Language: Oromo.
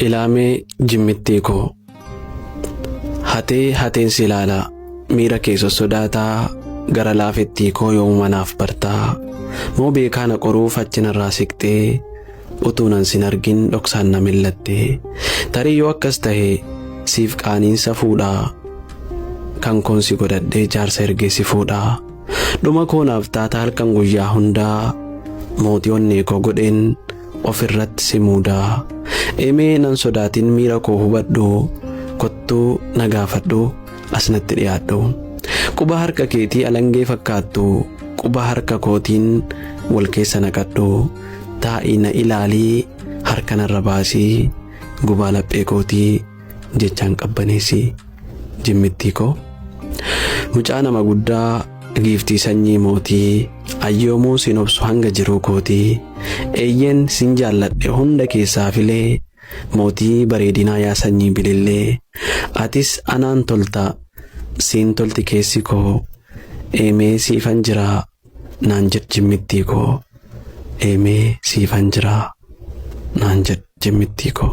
Ilaamee jimmittii koo hatee hateen si ilaalaa miira keessa sodaataa gara laafettii koo yoomanaaf bartaa moo beekaana qoruuf achinarraa siqxee utuunan sin argin dhoksaan na millattee tarii yoo akkas ta'e siif qaaniinsa fuudhaa kan koonsi godhadhee jaarsa ergeessi fuudhaa dhuma koonaaf taata halkan guyyaa hundaa mootii onnee koo godheen ofirratti si muudaa emee nan sodaatin miira koo hubadhu kottuu na gaafadhu asnatti dhiyaadhu quba harka keetii alangee fakkaattu quba harka kootiin wal keessa naqadhu taa'ii na ilaalii harka narra baasii gubaa laphee kootii jechaan qabbaneessi jimmittii koo mucaa nama guddaa giiftii sanyii mootii ayyoomuu sin obsu hanga jiruu kootii eeyyen sin jaalladhe hunda keessaa filee mootii bareedinaa yaa sanyii bilillee atis anaan tolta siin tolti keessi koo eemee siifan jiraa naan jedh jimmittii koo eemee siifan jiraa naan jedh jimmittii koo.